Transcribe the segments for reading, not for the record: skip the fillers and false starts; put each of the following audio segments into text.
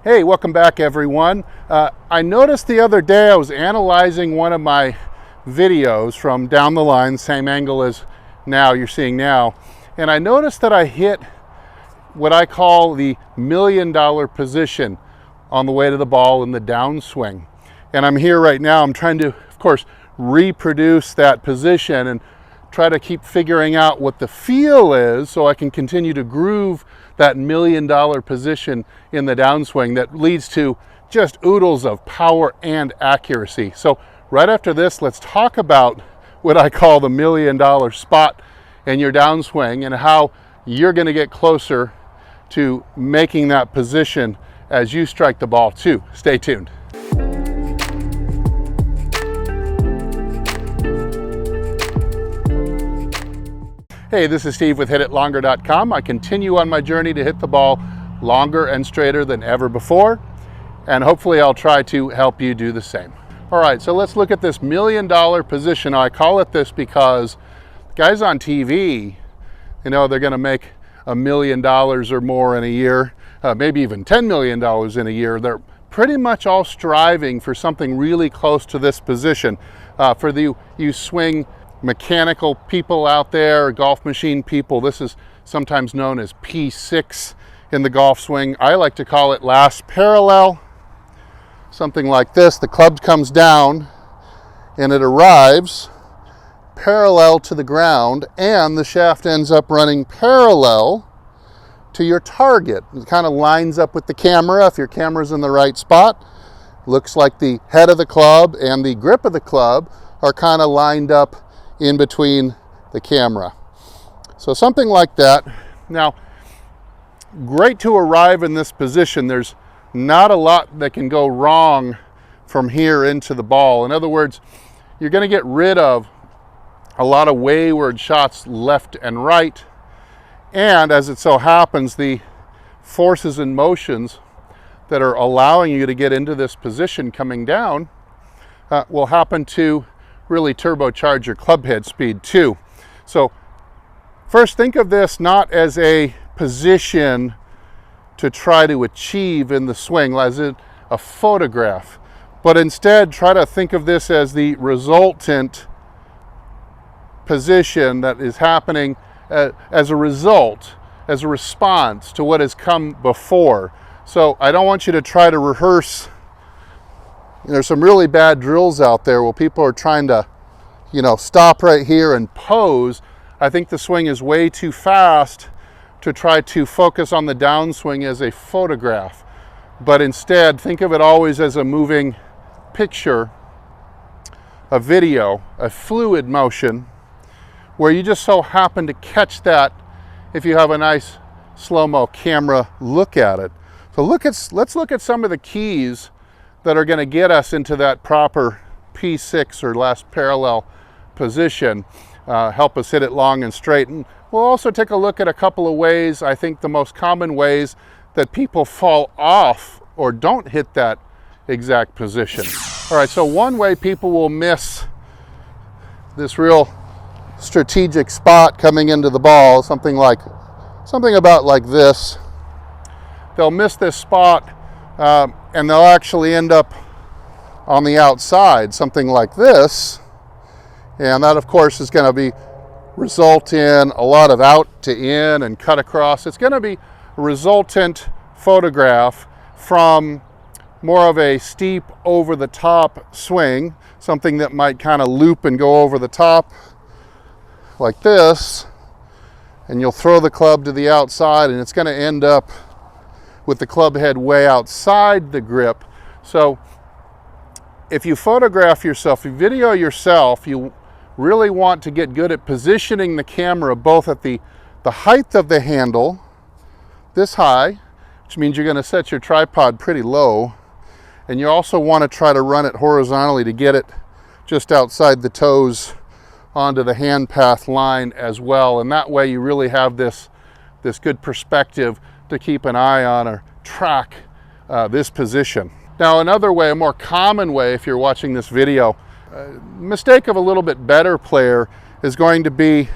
Hey, welcome back everyone. I noticed the other day I was analyzing one of my videos from down the line, same angle as you're seeing now, and I noticed that I hit what I call the $1 million position on the way to the ball in the downswing. And I'm here right now, I'm trying to, of course, reproduce that position and try to keep figuring out what the feel is so I can continue to groove that $1 million position in the downswing that leads to just oodles of power and accuracy. So right after this, let's talk about what I call the $1 million spot in your downswing and how you're going to get closer to making that position as you strike the ball too. Stay tuned. Hey, this is Steve with HitItLonger.com. I continue on my journey to hit the ball longer and straighter than ever before, and hopefully I'll try to help you do the same. All right, so let's look at this $1 million position. I call it this because guys on TV, you know, they're gonna make $1 million or more in a year, maybe even $10 million in a year. They're pretty much all striving for something really close to this position. For you swing mechanical people out there, golf machine people, this is sometimes known as P6 in the golf swing. I like to call it last parallel, something like this. The club comes down and it arrives parallel to the ground and the shaft ends up running parallel to your target. It kind of lines up with the camera. If your camera's in the right spot, looks like the head of the club and the grip of the club are kind of lined up in between the camera. So something like that. Now, great to arrive in this position. There's not a lot that can go wrong from here into the ball. In other words, you're going to get rid of a lot of wayward shots left and right. And as it so happens, the forces and motions that are allowing you to get into this position coming down will happen to really turbocharge your club head speed too. So first, think of this not as a position to try to achieve in the swing, as in a photograph, but instead try to think of this as the resultant position that is happening as a result, as a response to what has come before. So I don't want you to try to rehearse. There's some really bad drills out there where people are trying to, stop right here and pose. I think the swing is way too fast to try to focus on the downswing as a photograph. But instead, think of it always as a moving picture, a video, a fluid motion, where you just so happen to catch that if you have a nice slow-mo camera look at it. So let's look at some of the keys that are going to get us into that proper P6 or last parallel position, help us hit it long and straight. And we'll also take a look at a couple of ways, I think the most common ways that people fall off or don't hit that exact position. All right, so one way people will miss this real strategic spot coming into the ball, something about like this. They'll miss this spot and they'll actually end up on the outside, something like this. And that, of course, is going to result in a lot of out to in and cut across. It's going to be a resultant photograph from more of a steep over the top swing, something that might kind of loop and go over the top like this. And you'll throw the club to the outside and it's going to end up with the club head way outside the grip. So if you photograph yourself, you video yourself, you really want to get good at positioning the camera both at the height of the handle, this high, which means you're going to set your tripod pretty low, and you also want to try to run it horizontally to get it just outside the toes onto the hand path line as well. And that way you really have this good perspective to keep an eye on or track this position. Now, another way, a more common way, if you're watching this video, mistake of a little bit better player is going to be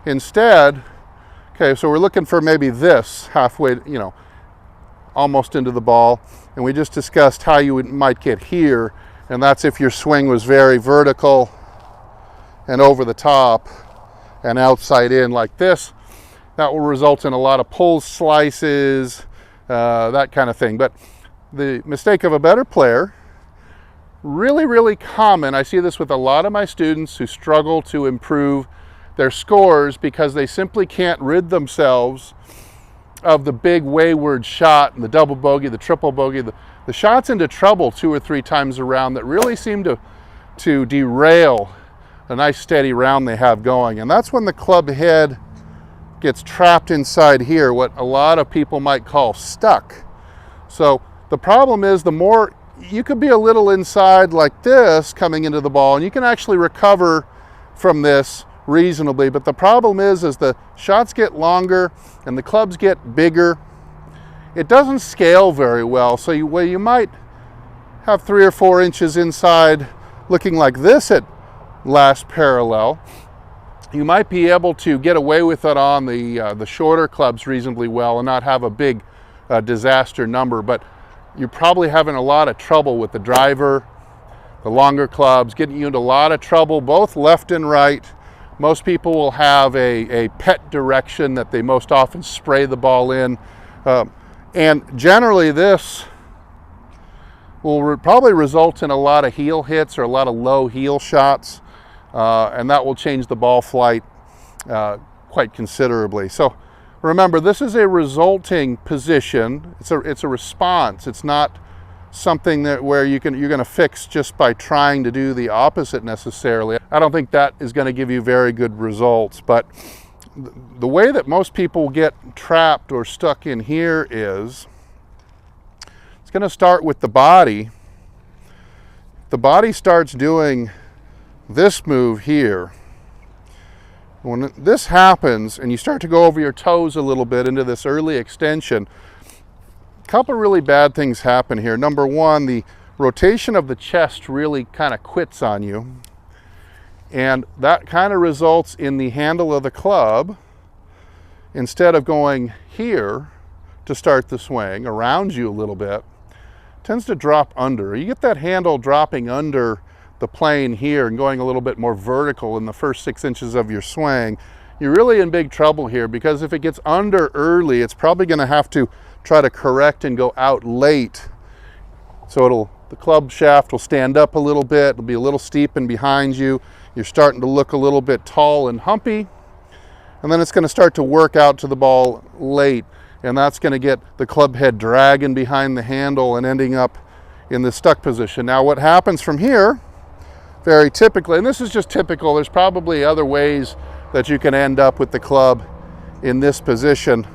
instead, okay, so we're looking for maybe this halfway, almost into the ball. And we just discussed how you might get here, and that's if your swing was very vertical and over the top and outside in like this. That will result in a lot of pulls, slices, that kind of thing. But the mistake of a better player, really common. I see this with a lot of my students who struggle to improve their scores because they simply can't rid themselves of the big wayward shot and the double bogey, the triple bogey, the shots into trouble 2 or 3 times around that really seem to derail a nice steady round they have going. And that's when the club head gets trapped inside here, what a lot of people might call stuck. So the problem is, the more you could be a little inside like this coming into the ball, and you can actually recover from this reasonably, but the problem is as the shots get longer and the clubs get bigger, it doesn't scale very well. So where you might have 3 or 4 inches inside looking like this at last parallel, you might be able to get away with it on the shorter clubs reasonably well and not have a big disaster number. But you're probably having a lot of trouble with the driver, the longer clubs, getting you into a lot of trouble both left and right. Most people will have a pet direction that they most often spray the ball in. And generally this will probably result in a lot of heel hits or a lot of low heel shots. And that will change the ball flight quite considerably. So remember, this is a resulting position. It's a response. It's not something where you're going to fix just by trying to do the opposite necessarily. I don't think that is going to give you very good results. But the way that most people get trapped or stuck in here is, it's going to start with the body. The body starts doing this move here. When this happens and you start to go over your toes a little bit into this early extension, a couple really bad things happen here. Number one, the rotation of the chest really kind of quits on you, and that kind of results in the handle of the club, instead of going here to start the swing around you a little bit, tends to drop under. You get that handle dropping under the plane here and going a little bit more vertical in the first 6 inches of your swing. You're really in big trouble here, because if it gets under early, it's probably going to have to try to correct and go out late. So the club shaft will stand up a little bit, it'll be a little steep and behind you. You're starting to look a little bit tall and humpy, and then it's going to start to work out to the ball late, and that's going to get the club head dragging behind the handle and ending up in the stuck position. Now what happens from here, very typically, and this is just typical, there's probably other ways that you can end up with the club in this position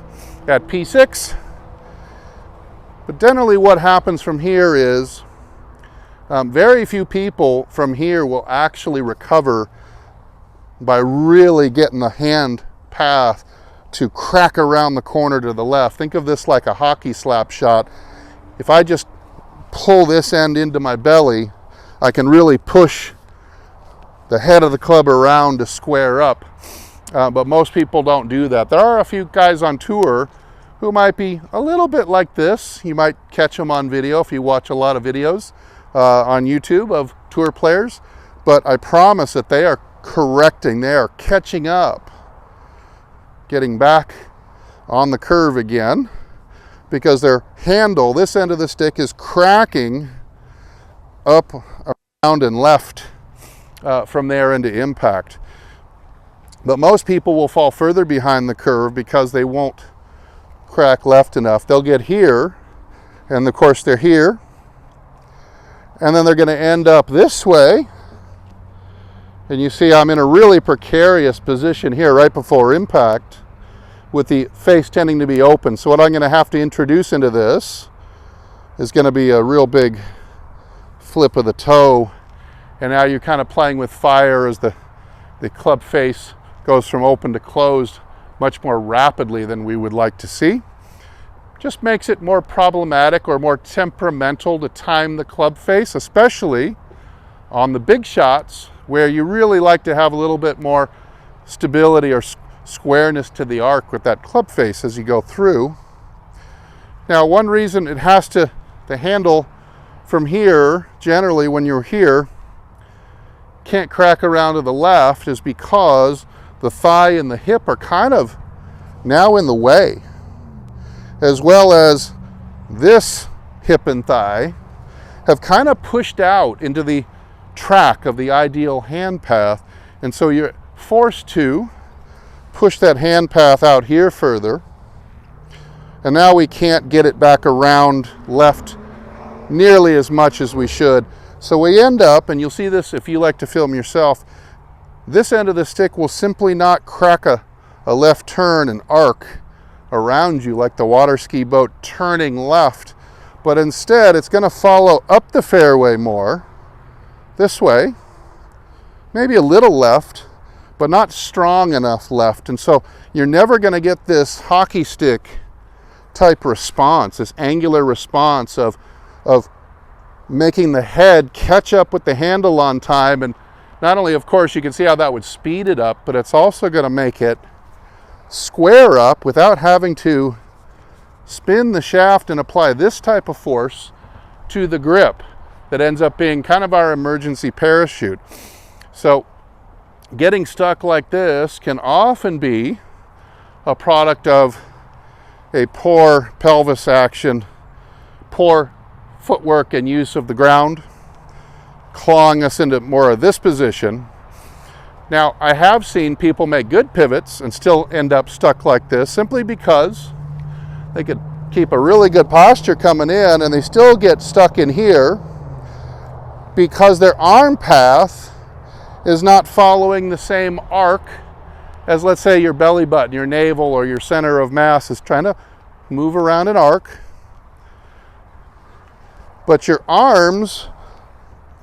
at P6. But generally what happens from here is, very few people from here will actually recover by really getting the hand path to crack around the corner to the left. Think of this like a hockey slap shot. If I just pull this end into my belly, I can really push the head of the club around to square up. But most people don't do that. There are a few guys on tour who might be a little bit like this. You might catch them on video if you watch a lot of videos on YouTube of tour players. But I promise that they are correcting, they are catching up, getting back on the curve again, because their handle, this end of the stick, is cracking up, around, and left from there into impact. But most people will fall further behind the curve because they won't crack left enough. They'll get here, and of course they're here, and then they're going to end up this way. And you see I'm in a really precarious position here right before impact, with the face tending to be open. So what I'm going to have to introduce into this is going to be a real big flip of the toe. And now you're kind of playing with fire as the club face goes from open to closed much more rapidly than we would like to see. Just makes it more problematic or more temperamental to time the club face, especially on the big shots where you really like to have a little bit more stability or squareness to the arc with that club face as you go through. Now, one reason it has to, the handle from here, generally when you're here, can't crack around to the left is because the thigh and the hip are kind of now in the way, as well as this hip and thigh have kind of pushed out into the track of the ideal hand path, and so you're forced to push that hand path out here further, and now we can't get it back around left nearly as much as we should. So we end up, and you'll see this if you like to film yourself, this end of the stick will simply not crack a left turn and arc around you like the water ski boat turning left, but instead it's going to follow up the fairway more this way, maybe a little left, but not strong enough left. And so you're never going to get this hockey stick type response, this angular response of making the head catch up with the handle on time. And not only, of course, you can see how that would speed it up, but it's also going to make it square up without having to spin the shaft and apply this type of force to the grip that ends up being kind of our emergency parachute. So getting stuck like this can often be a product of a poor pelvis action, poor footwork and use of the ground, clawing us into more of this position. Now, I have seen people make good pivots and still end up stuck like this simply because they could keep a really good posture coming in and they still get stuck in here because their arm path is not following the same arc as, let's say, your belly button, your navel, or your center of mass is trying to move around an arc. But your arms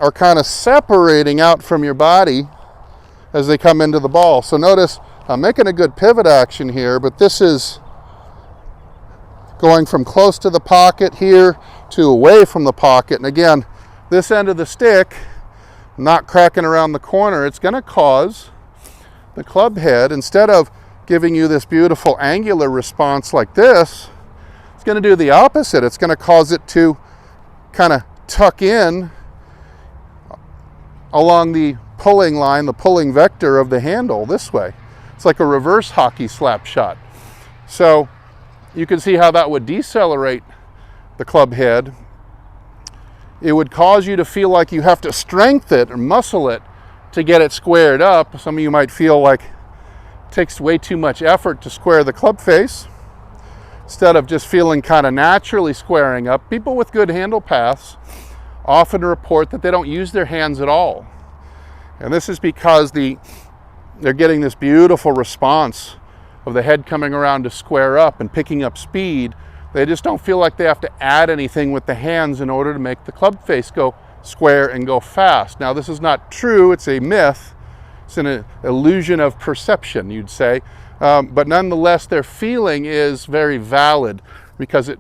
are kind of separating out from your body as they come into the ball. So notice I'm making a good pivot action here, but this is going from close to the pocket here to away from the pocket. And again, this end of the stick not cracking around the corner, it's going to cause the club head, instead of giving you this beautiful angular response like this, it's going to do the opposite. It's going to cause it to kind of tuck in along the pulling line, the pulling vector of the handle this way. It's like a reverse hockey slap shot. So you can see how that would decelerate the club head. It would cause you to feel like you have to strengthen it or muscle it to get it squared up. Some of you might feel like it takes way too much effort to square the club face, instead of just feeling kind of naturally squaring up. People with good handle paths often report that they don't use their hands at all. And this is because they're getting this beautiful response of the head coming around to square up and picking up speed. They just don't feel like they have to add anything with the hands in order to make the club face go square and go fast. Now, this is not true. It's a myth. It's an illusion of perception, you'd say. But nonetheless, their feeling is very valid because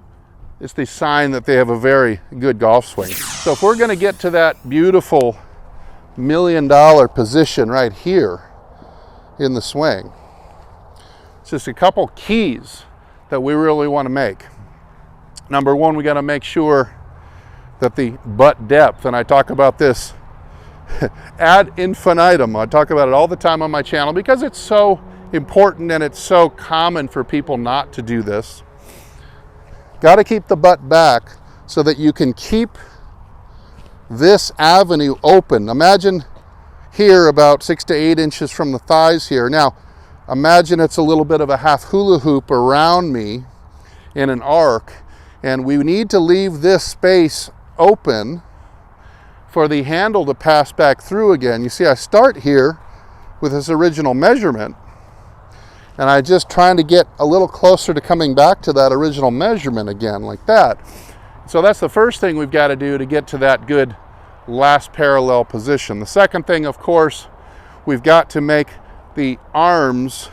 it's the sign that they have a very good golf swing. So if we're going to get to that beautiful $1 million position right here in the swing, it's just a couple keys that we really want to make. Number one, we got to make sure that the butt depth, and I talk about this ad infinitum. I talk about it all the time on my channel because it's so important and it's so common for people not to do this. Got to keep the butt back so that you can keep this avenue open. Imagine here about 6 to 8 inches from the thighs here. Now, imagine it's a little bit of a half hula hoop around me in an arc, and we need to leave this space open for the handle to pass back through again. You see, I start here with this original measurement, and I just trying to get a little closer to coming back to that original measurement again, like that. So that's the first thing we've got to do to get to that good last parallel position. The second thing, of course, we've got to make the arms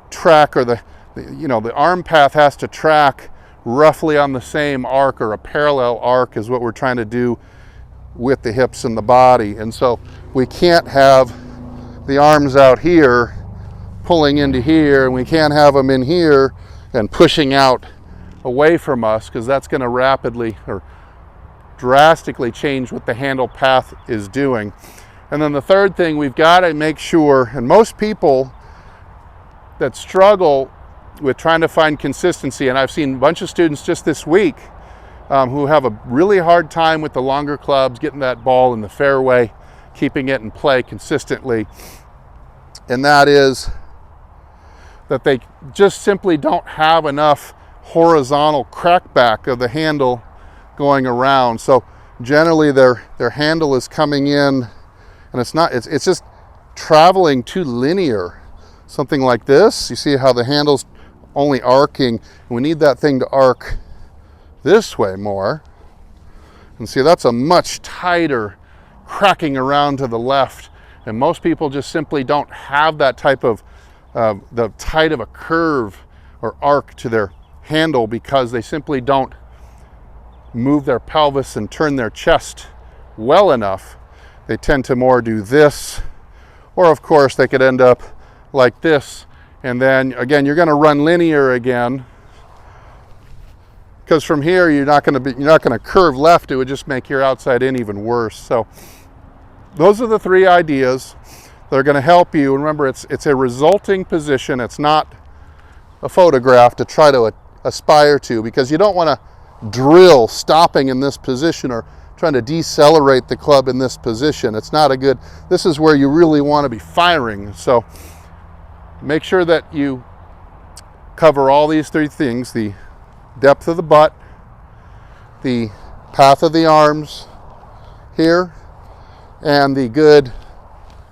track, or the arm path has to track roughly on the same arc, or a parallel arc is what we're trying to do with the hips and the body. And so we can't have the arms out here pulling into here, and we can't have them in here and pushing out away from us, because that's going to rapidly or drastically change what the handle path is doing. And then the third thing, we've got to make sure, and most people that struggle with trying to find consistency, and I've seen a bunch of students just this week who have a really hard time with the longer clubs, getting that ball in the fairway, keeping it in play consistently, and that is that they just simply don't have enough horizontal crackback of the handle going around. So generally their handle is coming in, and it's just traveling too linear. Something like this, you see how the handle's only arcing. We need that thing to arc this way more. And see, that's a much tighter cracking around to the left. And most people just simply don't have that type of the tight of a curve or arc to their handle, because they simply don't move their pelvis and turn their chest well enough. They tend to more do this, or of course they could end up like this, and then again you're going to run linear again, because from here you're not going to curve left. It would just make your outside in even worse. So those are the three ideas that are going to help you. Remember, it's a resulting position. It's not a photograph to try to aspire to, because you don't want to drill stopping in this position or trying to decelerate the club in this position. It's not a good, this is where you really want to be firing. So make sure that you cover all these three things: the depth of the butt, the path of the arms here, and the good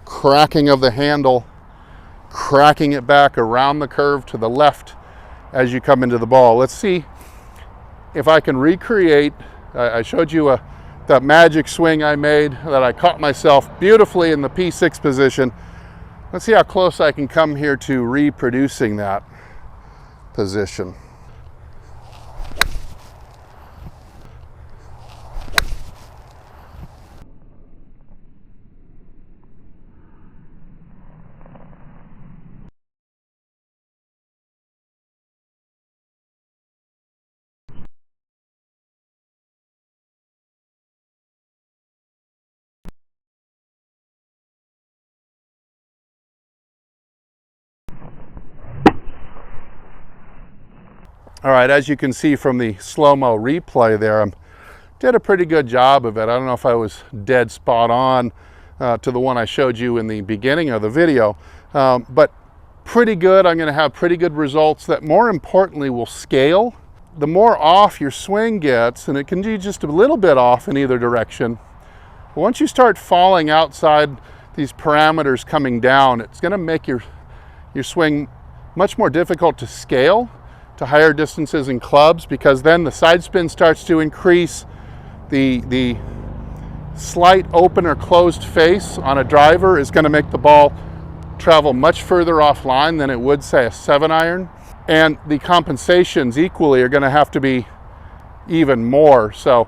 cracking of the handle, cracking it back around the curve to the left as you come into the ball. Let's see if I can recreate. I showed you that magic swing I made that I caught myself beautifully in the P6 position. Let's see how close I can come here to reproducing that position. All right, as you can see from the slow-mo replay there, I did a pretty good job of it. I don't know if I was dead spot on to the one I showed you in the beginning of the video, but pretty good. I'm going to have pretty good results that, more importantly, will scale. The more off your swing gets, and it can be just a little bit off in either direction, but once you start falling outside these parameters coming down, it's going to make your swing much more difficult to scale to higher distances in clubs, because then the side spin starts to increase. The slight open or closed face on a driver is going to make the ball travel much further offline than it would, say, a 7-iron. And the compensations equally are going to have to be even more. So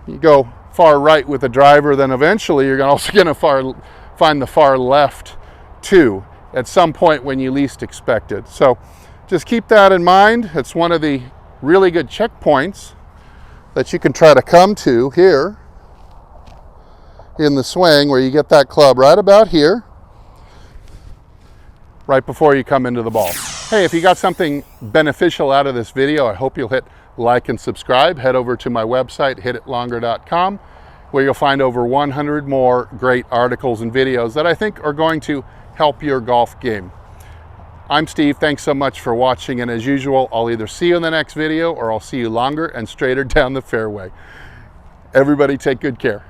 you go far right with the driver, then eventually you're also going to find the far left too at some point when you least expect it. So just keep that in mind. It's one of the really good checkpoints that you can try to come to here in the swing, where you get that club right about here, right before you come into the ball. Hey, if you got something beneficial out of this video, I hope you'll hit like and subscribe. Head over to my website, hititlonger.com, where you'll find over 100 more great articles and videos that I think are going to help your golf game. I'm Steve, thanks so much for watching, and as usual, I'll either see you in the next video or I'll see you longer and straighter down the fairway. Everybody take good care.